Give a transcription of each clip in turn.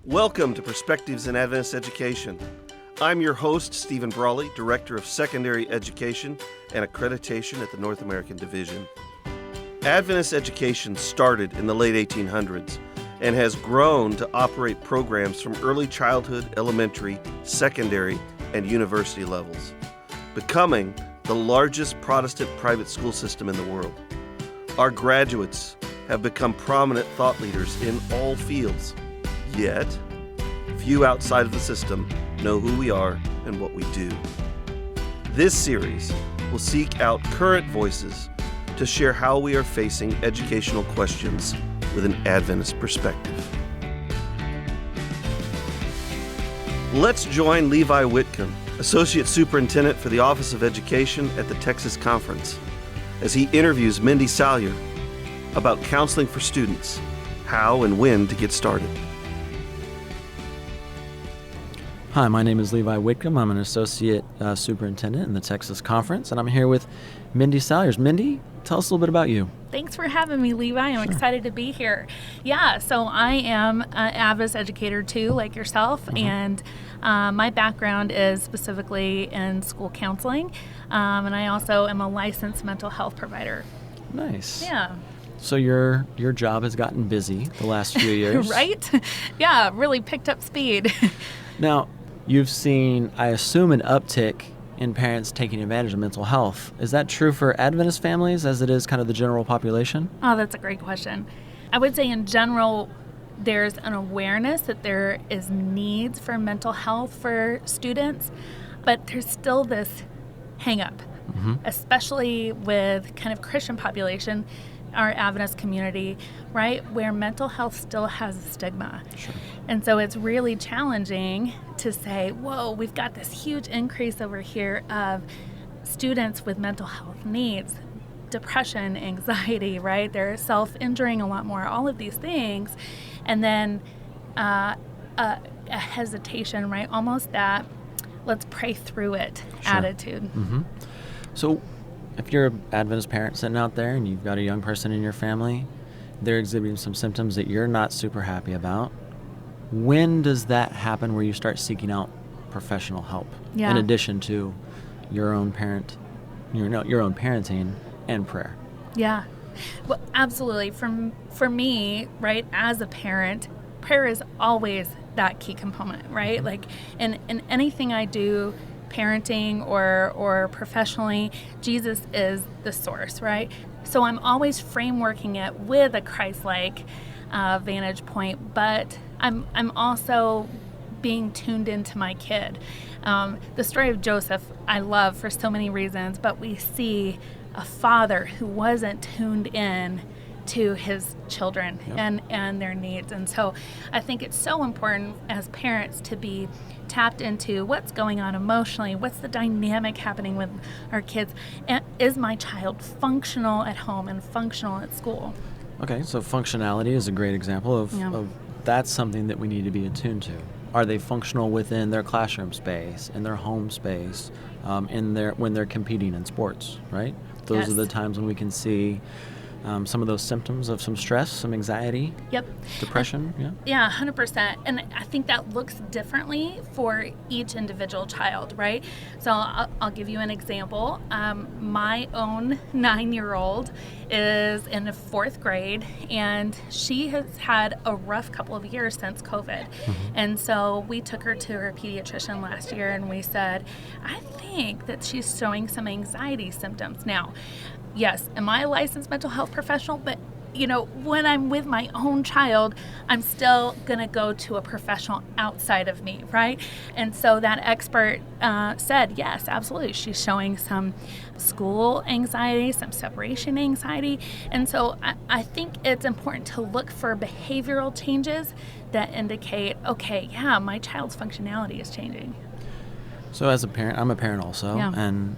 Welcome to Perspectives in Adventist Education. I'm your host, Stephen Brawley, Director of Secondary Education and Accreditation at the North American Division. Adventist education started in the late 1800s and has grown to operate programs from early childhood, elementary, secondary, and university levels, becoming the largest Protestant private school system in the world. Our graduates have become prominent thought leaders in all fields. Yet, few outside of the system know who we are and what we do. This series will seek out current voices to share how we are facing educational questions with an Adventist perspective. Let's join Levi Whitcomb, Associate Superintendent for the Office of Education at the Texas Conference, as he interviews Mindy Salyer about counseling for students, how and when to get started. Hi, my name is Levi Whitcomb. I'm an Associate Superintendent in the Texas Conference, and I'm here with Mindy Salyer. Mindy, tell us a little bit about you. Thanks for having me, Levi. I'm excited to be here. Yeah, so I am an Adventist educator too, like yourself, and my background is specifically in school counseling, and I also am a licensed mental health provider. Nice. Yeah. So your job has gotten busy the last few years. Right? Yeah, really picked up speed. Now, you've seen, I assume, an uptick in parents taking advantage of mental health. Is that true for Adventist families as it is kind of the general population? Oh, that's a great question. I would say in general, there's an awareness that there is needs for mental health for students, but there's still this hang-up, especially with kind of Christian population, our Adventist community, right, where mental health still has a stigma. Sure. And so it's really challenging to say, whoa, we've got this huge increase over here of students with mental health needs, depression, anxiety, right? They're self-injuring a lot more, all of these things. And then a hesitation, right? Almost that let's pray through it attitude. Mm-hmm. So if you're an Adventist parent sitting out there and you've got a young person in your family, they're exhibiting some symptoms that you're not super happy about, when does that happen where you start seeking out professional help in addition to your own parenting and prayer? Yeah. Well, absolutely. For me, right, as a parent, prayer is always that key component, right? Like in anything I do, parenting or professionally, Jesus is the source, right? So I'm always frameworking it with a Christ-like vantage point, but I'm also being tuned into my kid. The story of Joseph I love for so many reasons, but we see a father who wasn't tuned in to his children and their needs. And so I think it's so important as parents to be tapped into what's going on emotionally, what's the dynamic happening with our kids, and is my child functional at home and functional at school? Okay, so functionality is a great example of that's something that we need to be attuned to. Are they functional within their classroom space, in their home space, when they're competing in sports, right? Those are the times when we can see some of those symptoms of some stress, some anxiety, depression. Yeah, 100%. And I think that looks differently for each individual child, right? So I'll give you an example. My own 9-year-old is in the 4th grade, and she has had a rough couple of years since COVID. And so we took her to her pediatrician last year, and we said, I think that she's showing some anxiety symptoms. Now, yes, am I a licensed mental health professional? But, when I'm with my own child, I'm still going to go to a professional outside of me, right? And so that expert said, yes, absolutely. She's showing some school anxiety, some separation anxiety. And so I think it's important to look for behavioral changes that indicate, okay, yeah, my child's functionality is changing. So as a parent, I'm a parent also, and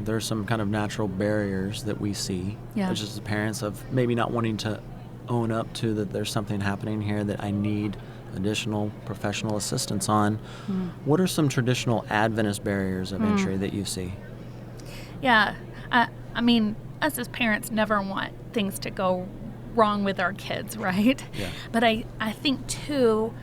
there's some kind of natural barriers that we see, just as parents, of maybe not wanting to own up to that there's something happening here that I need additional professional assistance on. What are some traditional Adventist barriers of entry that you see? Yeah, I mean, us as parents never want things to go wrong with our kids, right? Yeah. But I think, too,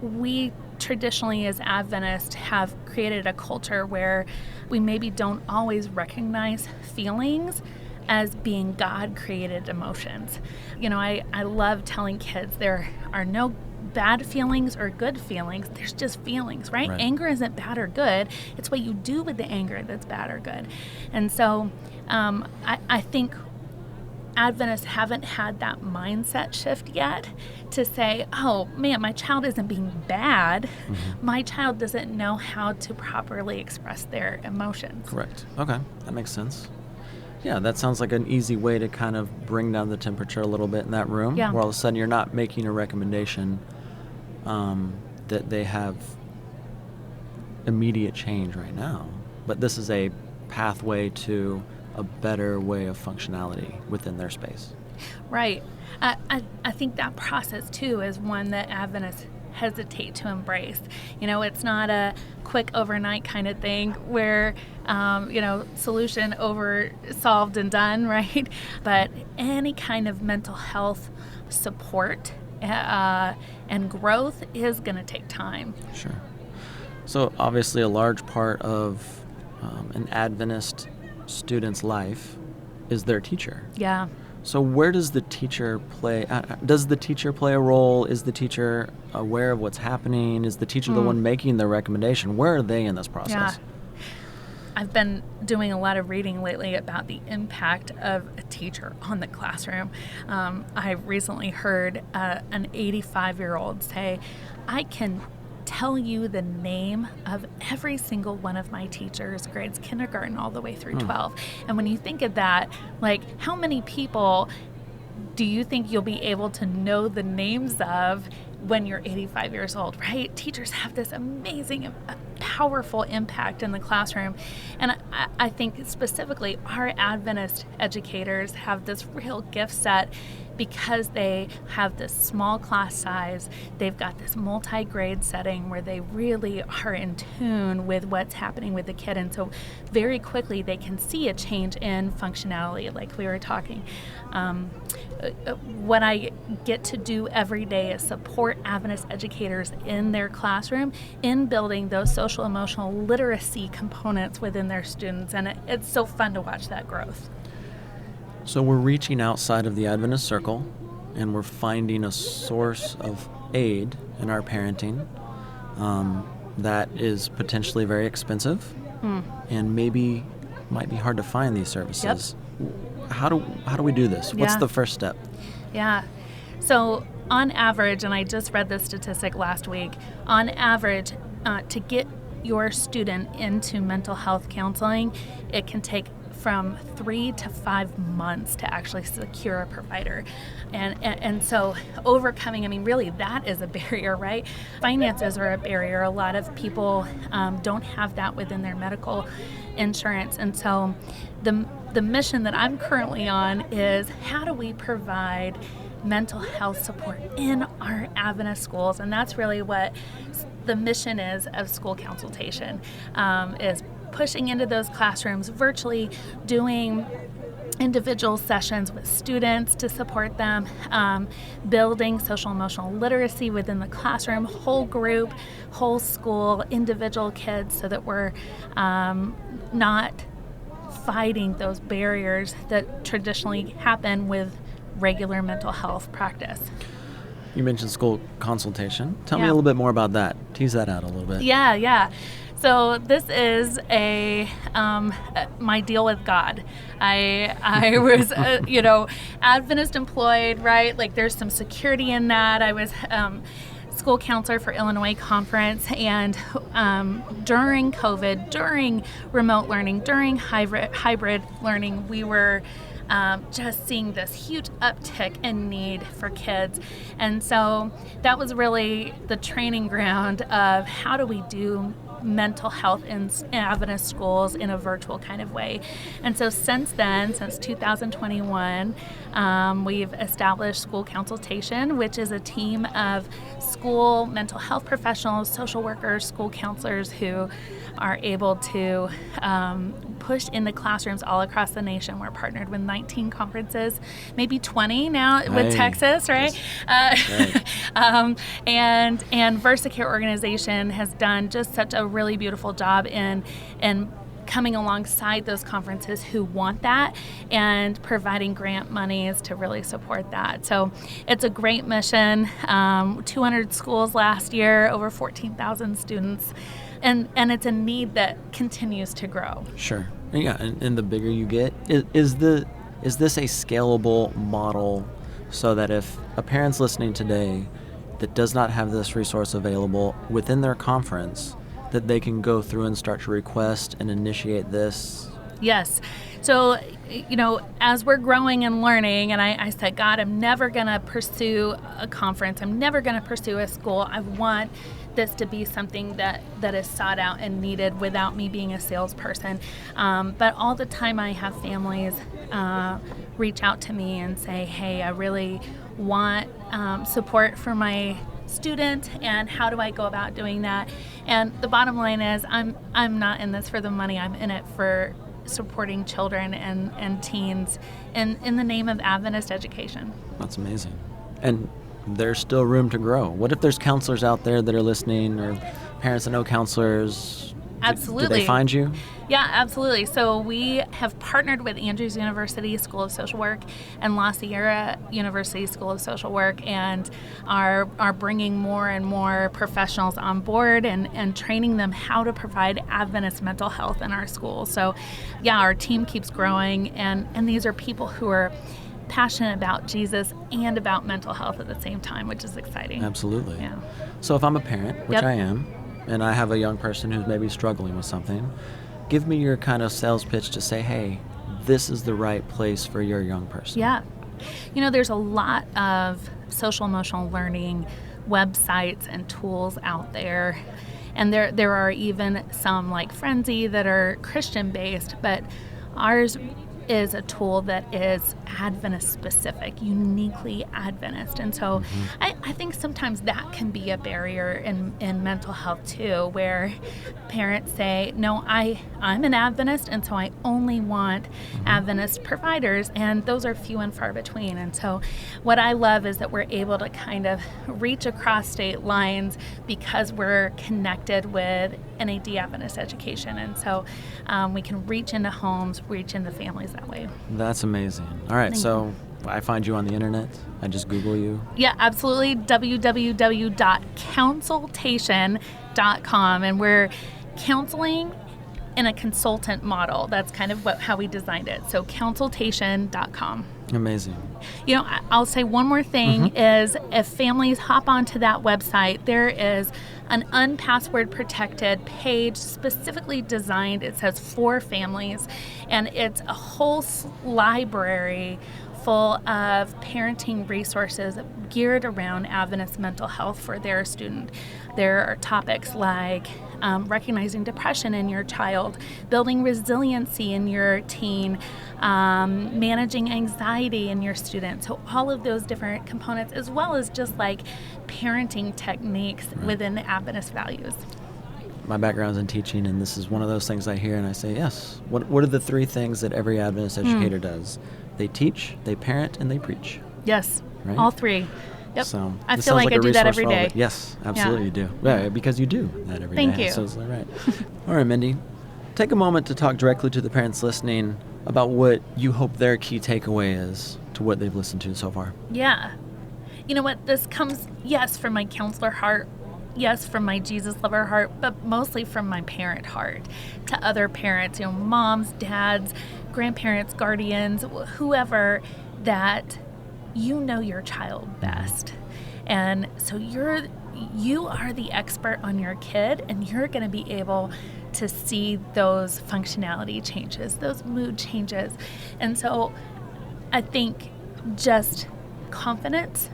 we traditionally as Adventists have created a culture where we maybe don't always recognize feelings as being God-created emotions. I love telling kids there are no bad feelings or good feelings. There's just feelings, right? Anger isn't bad or good. It's what you do with the anger that's bad or good. And so I think Adventists haven't had that mindset shift yet to say, oh man, my child isn't being bad. Mm-hmm. My child doesn't know how to properly express their emotions. Correct. Okay, that makes sense. Yeah, that sounds like an easy way to kind of bring down the temperature a little bit in that room, where all of a sudden you're not making a recommendation that they have immediate change right now, but this is a pathway to a better way of functionality within their space. Right. I think that process, too, is one that Adventists hesitate to embrace. It's not a quick overnight kind of thing where, solution over solved and done, right? But any kind of mental health support and growth is going to take time. Sure. So obviously a large part of an Adventist student's life is their teacher. Yeah. So where does the teacher play? Does the teacher play a role? Is the teacher aware of what's happening? Is the teacher the one making the recommendation? Where are they in this process? Yeah. I've been doing a lot of reading lately about the impact of a teacher on the classroom. I recently heard an 85-year-old say, I can tell you the name of every single one of my teachers, grades kindergarten all the way through 12. And when you think of that, like, how many people do you think you'll be able to know the names of when you're 85 years old, right? Teachers have this amazing, powerful impact in the classroom. And I think specifically our Adventist educators have this real gift set because they have this small class size. They've got this multi-grade setting where they really are in tune with what's happening with the kid. And so very quickly they can see a change in functionality, like we were talking. What I get to do every day is support Adventist educators in their classroom in building those social emotional literacy components within their students. And it's so fun to watch that growth. So we're reaching outside of the Adventist circle, and we're finding a source of aid in our parenting that is potentially very expensive and maybe might be hard to find these services. Yep. How do we do this? What's the first step? Yeah. So on average, and I just read this statistic last week, on average, to get your student into mental health counseling, it can take from 3 to 5 months to actually secure a provider. And so overcoming, really that is a barrier, right? Finances are a barrier. A lot of people don't have that within their medical insurance. And so the mission that I'm currently on is how do we provide mental health support in our Adventist schools? And that's really what the mission is of school consultation, is pushing into those classrooms virtually, doing individual sessions with students to support them, building social emotional literacy within the classroom, whole group, whole school, individual kids, so that we're not fighting those barriers that traditionally happen with regular mental health practice. You mentioned school consultation. Tell me a little bit more about that. Tease that out a little bit. Yeah. So this is my deal with God. I was, Adventist employed, right? Like there's some security in that. I was school counselor for Illinois Conference, and during COVID, during remote learning, during hybrid learning, we were just seeing this huge uptick in need for kids. And so that was really the training ground of how do we do mental health in Adventist schools in a virtual kind of way. And so since then, since 2021, we've established school consultation, which is a team of school mental health professionals, social workers, school counselors who are able to pushed into classrooms all across the nation. We're partnered with 19 conferences, maybe 20 now with Texas, right? Right. And VersaCare organization has done just such a really beautiful job in coming alongside those conferences who want that and providing grant monies to really support that. So it's a great mission. 200 schools last year, over 14,000 students. And it's a need that continues to grow. Sure. Yeah, and the bigger you get, is this a scalable model so that if a parent's listening today that does not have this resource available within their conference, that they can go through and start to request and initiate this? Yes. So, as we're growing and learning, and I said, God, I'm never going to pursue a conference. I'm never going to pursue a school. I want this to be something that is sought out and needed without me being a salesperson. But all the time I have families reach out to me and say, hey, I really want support for my student, and how do I go about doing that? And the bottom line is I'm not in this for the money. I'm in it for supporting children and teens in the name of Adventist education. That's amazing. And there's still room to grow. What if there's counselors out there that are listening, or parents that know counselors? Absolutely. Do they find you? Yeah, absolutely. So we have partnered with Andrews University School of Social Work and La Sierra University School of Social Work, and are bringing more and more professionals on board and training them how to provide Adventist mental health in our schools. So yeah, our team keeps growing, and these are people who are passionate about Jesus and about mental health at the same time, which is exciting. Absolutely. Yeah. So if I'm a parent, which Yep. I am, and I have a young person who's maybe struggling with something, give me your kind of sales pitch to say, hey, this is the right place for your young person. Yeah. There's a lot of social emotional learning websites and tools out there. And there are even some like Frenzy that are Christian based, but ours is a tool that is Adventist specific, uniquely Adventist. And so I think sometimes that can be a barrier in mental health too, where parents say, no, I'm an Adventist, and so I only want Adventist providers, and those are few and far between. And so what I love is that we're able to kind of reach across state lines because we're connected with NAD Adventist education. And so we can reach into homes, reach into families that way. That's amazing. All right, so I find you on the internet. I just Google you. Yeah, absolutely. www.counsultation.com. And we're counseling in a consultant model. That's kind of how we designed it. So counsultation.com. Amazing. I'll say one more thing is if families hop onto that website, there is an unpassword protected page specifically designed, it says for families, and it's a whole library full of parenting resources geared around Adventist mental health for their student. There are topics like recognizing depression in your child, building resiliency in your teen, managing anxiety in your student. So all of those different components, as well as just like parenting techniques within the Adventist values. My background's in teaching, and this is one of those things I hear and I say, yes. What are the three things that every Adventist educator does? They teach, they parent, and they preach. Yes, right? All three. Yep. So I feel like I do that every day. Yes, absolutely you do. Yeah, because you do that every day. Thank you. So it's right. All right, Mindy. Take a moment to talk directly to the parents listening about what you hope their key takeaway is to what they've listened to so far. Yeah. You know what? This comes, yes, from my counselor heart, yes, from my Jesus lover heart, but mostly from my parent heart to other parents, moms, dads, grandparents, guardians, whoever, that you know your child best. And so you are the expert on your kid, and you're going to be able to see those functionality changes, those mood changes. And so I think just confidence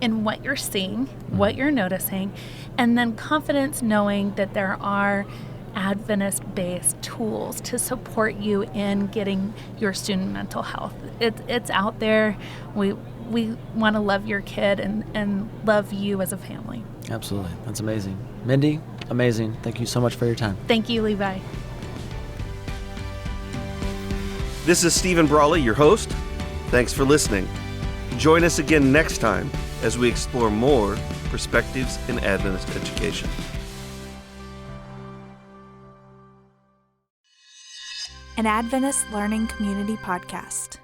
in what you're seeing, what you're noticing, and then confidence knowing that there are Adventist-based tools to support you in getting your student mental health. It's out there. We want to love your kid and love you as a family. Absolutely. That's amazing. Mindy, amazing. Thank you so much for your time. Thank you, Levi. This is Stephen Brawley, your host. Thanks for listening. Join us again next time as we explore more perspectives in Adventist education. An Adventist Learning Community Podcast.